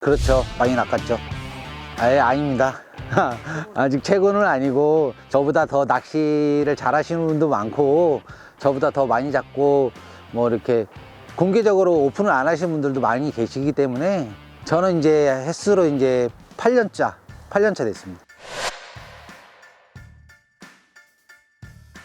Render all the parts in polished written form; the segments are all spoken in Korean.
그렇죠. 많이 낚았죠. 아예 아닙니다. 아직 최고는 아니고 저보다 더 낚시를 잘하시는 분도 많고 저보다 더 많이 잡고 뭐 이렇게 공개적으로 오픈을 안 하시는 분들도 많이 계시기 때문에 저는 이제 횟수로 이제 8년차 됐습니다.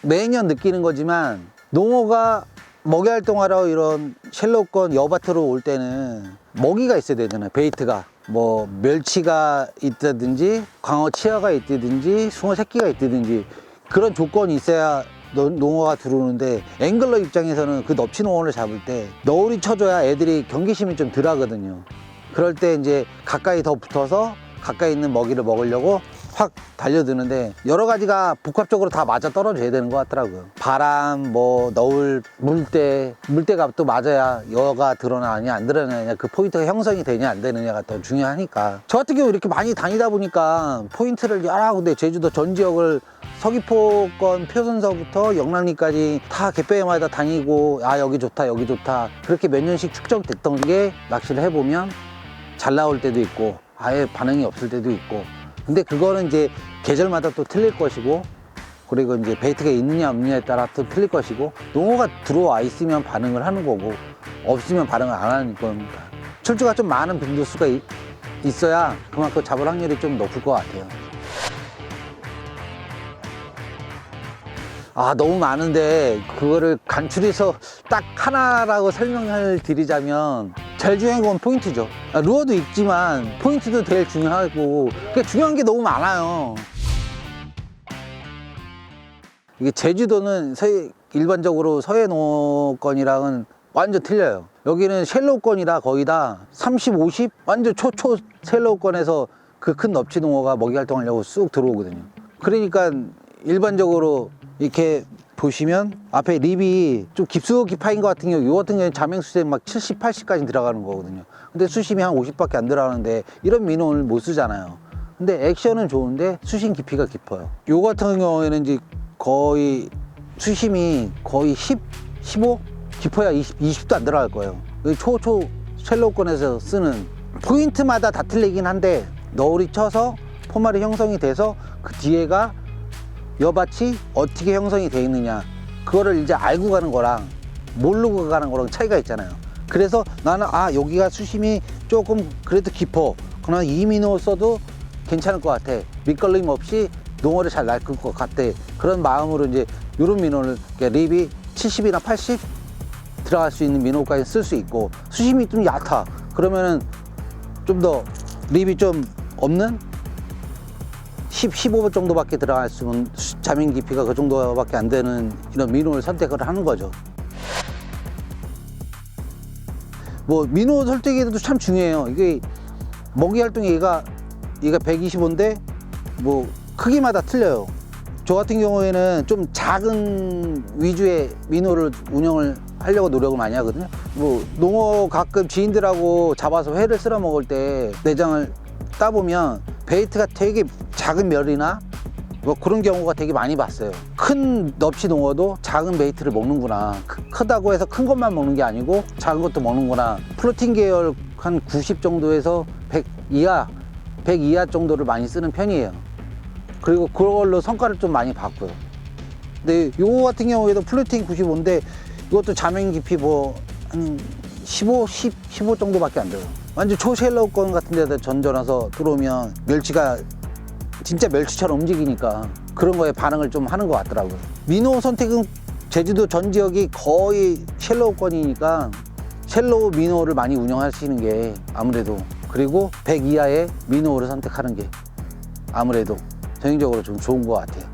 매년 느끼는 거지만 농어가 먹이 활동하러 이런 쉘로우권 여밭으로 올 때는 먹이가 있어야 되잖아요. 베이트가 뭐 멸치가 있다든지 광어 치어가 있다든지 숭어 새끼가 있다든지 그런 조건이 있어야 농어가 들어오는데, 앵글러 입장에서는 그 넙치 농어를 잡을 때 너울이 쳐줘야 애들이 경계심이 좀 덜 하거든요. 그럴 때 이제 가까이 더 붙어서 가까이 있는 먹이를 먹으려고 확 달려드는데 여러 가지가 복합적으로 다 맞아 떨어져야 되는 것 같더라고요. 바람, 뭐 너울, 물때가 또 맞아야 여가 드러나냐 안 드러나냐, 그 포인트가 형성이 되냐 안 되느냐가 더 중요하니까. 저 같은 경우 이렇게 많이 다니다 보니까 포인트를 여러 군데 제주도 전 지역을 서귀포권 표선서부터 영랑리까지 다 갯배마다 다니고 아 여기 좋다 여기 좋다 그렇게 몇 년씩 축적됐던 게 낚시를 해보면 잘 나올 때도 있고 아예 반응이 없을 때도 있고, 근데 그거는 이제 계절마다 또 틀릴 것이고, 그리고 이제 베이트가 있느냐 없느냐에 따라 또 틀릴 것이고, 농어가 들어와 있으면 반응을 하는 거고 없으면 반응을 안 하는 겁니다. 출주가 좀 많은 빈도수가 있어야 그만큼 잡을 확률이 좀 높을 것 같아요. 아, 너무 많은데 그거를 간추려서 딱 하나라고 설명을 드리자면 제일 중요한 건 포인트죠. 루어도 있지만 포인트도 제일 중요하고, 그러니까 중요한 게 너무 많아요. 이게 제주도는 일반적으로 서해 농어권이랑은 완전 틀려요. 여기는 쉘로우권이라 거의 다 30, 50 완전 초초 쉘로우권에서 그 큰 넙치 농어가 먹이 활동하려고 쑥 들어오거든요. 그러니까 일반적으로 이렇게 보시면 앞에 립이 좀 깊숙이 파인 것 같은 경우, 이 같은 경우는 자맹수세 막 70, 80까지 들어가는 거거든요. 근데 수심이 한 50밖에 안 들어가는데 이런 민원을 못 쓰잖아요. 근데 액션은 좋은데 수심 깊이가 깊어요. 요 같은 경우에는 이제 거의 수심이 거의 10, 15? 깊어야 20도 안 들어갈 거예요. 초초 쉘로우권에서 쓰는 포인트마다 다 틀리긴 한데 너울이 쳐서 포말이 형성이 돼서 그 뒤에가 여밭이 어떻게 형성이 되어 있느냐, 그거를 이제 알고 가는 거랑 모르고 가는 거랑 차이가 있잖아요. 그래서 나는 아 여기가 수심이 조금 그래도 깊어, 그러나 이 민어 써도 괜찮을 것 같아, 밑걸림 없이 농어를 잘 낚을 것 같아, 그런 마음으로 이제 이런 민어를 립이 70이나 80 들어갈 수 있는 민어까지 쓸 수 있고, 수심이 좀 얕아 그러면은 좀 더 립이 좀 없는 10, 15번 정도밖에 들어갈 수 있는, 자민 깊이가 그 정도밖에 안 되는 이런 민어를 선택을 하는 거죠. 뭐 민어 선택에도 참 중요해요. 이게 먹이 활동이 얘가 125인데 뭐 크기마다 틀려요. 저 같은 경우에는 좀 작은 위주의 민어를 운영을 하려고 노력을 많이 하거든요. 뭐 농어 가끔 지인들하고 잡아서 회를 쓸어 먹을 때 내장을 따보면 베이트가 되게 작은 멸이나 뭐 그런 경우가 되게 많이 봤어요. 큰 넙치 농어도 작은 베이트를 먹는구나, 크다고 해서 큰 것만 먹는 게 아니고 작은 것도 먹는구나. 플로팅 계열 한 90 정도에서 100 이하 정도를 많이 쓰는 편이에요. 그리고 그걸로 성과를 좀 많이 봤고요. 근데 요거 같은 경우에도 플로팅 95인데 이것도 자맹 깊이 뭐 한 15 정도밖에 안 돼요. 완전 초쉘로우권 같은 데다 던져놔서 들어오면 멸치가 진짜 멸치처럼 움직이니까 그런 거에 반응을 좀 하는 것 같더라고요. 민어 선택은 제주도 전 지역이 거의 쉘로우권이니까 쉘로우 민어를 많이 운영하시는 게 아무래도, 그리고 100 이하의 민어를 선택하는 게 아무래도 전형적으로 좀 좋은 것 같아요.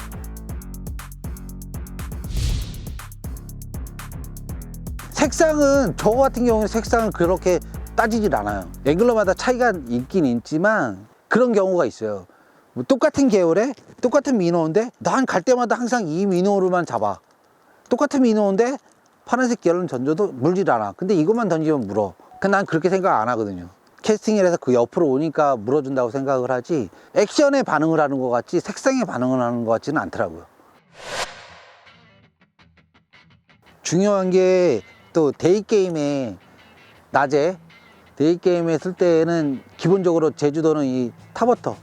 색상은 저 같은 경우는 색상은 그렇게 따지질 않아요. 앵글러마다 차이가 있긴 있지만 그런 경우가 있어요. 뭐 똑같은 계열에 똑같은 민어인데 난 갈 때마다 항상 이 민어로만 잡아. 똑같은 민어인데 파란색 계열은 던져도 물질 않아. 근데 이것만 던지면 물어. 난 그렇게 생각 안 하거든요. 캐스팅을 해서 그 옆으로 오니까 물어준다고 생각을 하지, 액션에 반응을 하는 것 같지 색상에 반응을 하는 것 같지는 않더라고요. 중요한 게 또 데이게임에, 낮에 데이게임에 쓸 때는 기본적으로 제주도는 이 탑워터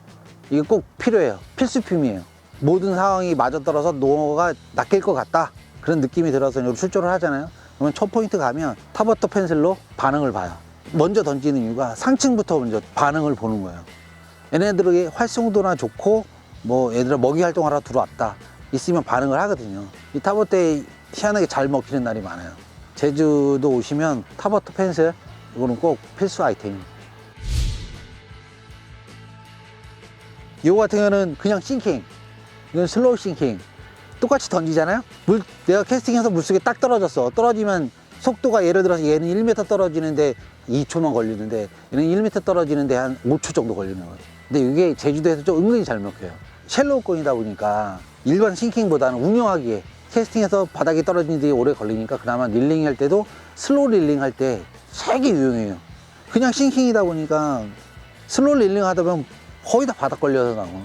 이게 꼭 필요해요. 필수품이에요. 모든 상황이 맞아떨어서 농어가 낚일 것 같다 그런 느낌이 들어서 여기 출조를 하잖아요. 그러면 첫 포인트 가면 탑워터 펜슬로 반응을 봐요. 먼저 던지는 이유가 상층부터 먼저 반응을 보는 거예요. 얘네들에게 활성도나 좋고 뭐 얘들아 먹이 활동하러 들어왔다 있으면 반응을 하거든요. 이 탑워터에 희한하게 잘 먹히는 날이 많아요. 제주도 오시면 탑워터 펜슬 이거는 꼭 필수 아이템입니다. 이거 같은 경우는 그냥 싱킹, 이건 슬로우 싱킹. 똑같이 던지잖아요. 내가 캐스팅해서 물속에 딱 떨어졌어. 떨어지면 속도가 예를 들어서 얘는 1m 떨어지는데 2초만 걸리는데 얘는 1m 떨어지는데 한 5초 정도 걸리는 거예요. 근데 이게 제주도에서 좀 은근히 잘 먹혀요. 쉘로우 건이다 보니까 일반 싱킹보다는 운영하기에 캐스팅해서 바닥에 떨어지는 데 오래 걸리니까 그나마 릴링 할 때도 슬로우 릴링 할 때 되게 유용해요. 그냥 싱킹이다 보니까 슬로우 릴링 하다 보면 거의 다 바닥 걸려서 나와요.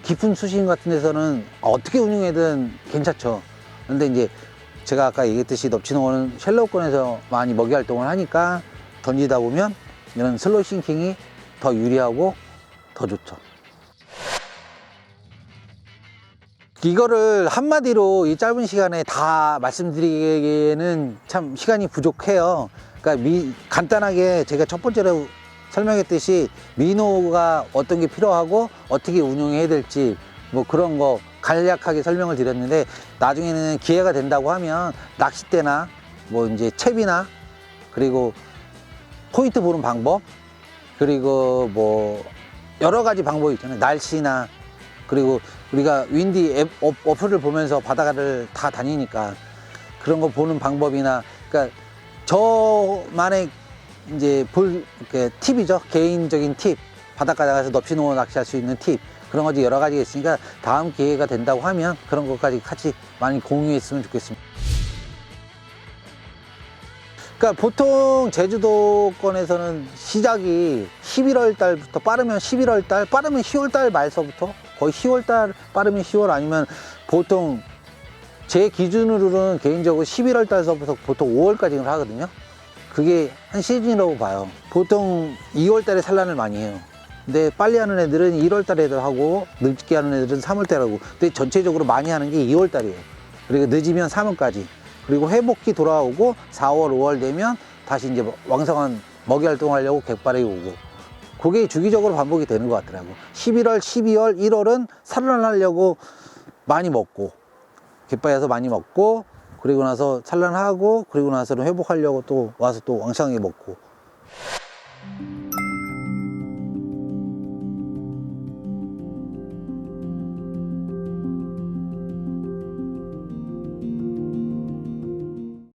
깊은 수심 같은 데서는 어떻게 운영해든 괜찮죠. 근데 이제 제가 아까 얘기했듯이 넙치농어는 쉘로우권에서 많이 먹이 활동을 하니까 던지다 보면 이런 슬로우 싱킹이 더 유리하고 더 좋죠. 이거를 한마디로 이 짧은 시간에 다 말씀드리기에는 참 시간이 부족해요. 그러니까 간단하게 제가 첫 번째로 설명했듯이 민호가 어떤 게 필요하고 어떻게 운영해야 될지 뭐 그런 거 간략하게 설명을 드렸는데, 나중에는 기회가 된다고 하면 낚싯대나 뭐 이제 채비나 그리고 포인트 보는 방법 그리고 뭐 여러 가지 방법이 있잖아요. 날씨나 그리고 우리가 윈디 어플을 보면서 바다를 다 다니니까 그런 거 보는 방법이나, 그러니까 저만의 이제 이렇게 팁이죠. 개인적인 팁, 바닷가 나가서 넙치농어 낚시할 수 있는 팁, 그런 것이 여러 가지가 있으니까 다음 기회가 된다고 하면 그런 것까지 같이 많이 공유했으면 좋겠습니다. 그러니까 보통 제주도권에서는 시작이 11월 달부터, 빠르면 11월 달, 빠르면 10월 달 말서부터 거의 10월 달, 빠르면 10월, 아니면 보통 제 기준으로는 개인적으로 11월 달서부터 보통 5월까지는 하거든요. 그게 한 시즌이라고 봐요. 보통 2월 달에 산란을 많이 해요. 근데 빨리 하는 애들은 1월 달에도 하고 늦게 하는 애들은 3월 달에 하고, 근데 전체적으로 많이 하는 게 2월 달이에요. 그리고 늦으면 3월까지. 그리고 회복기 돌아오고 4월, 5월 되면 다시 이제 왕성한 먹이 활동하려고 갯바람이 오고, 그게 주기적으로 반복이 되는 것 같더라고. 11월, 12월, 1월은 산란하려고 많이 먹고, 갯바에서 많이 먹고, 그리고 나서 산란하고, 그리고 나서는 회복하려고 또 와서 또 왕창하게 먹고,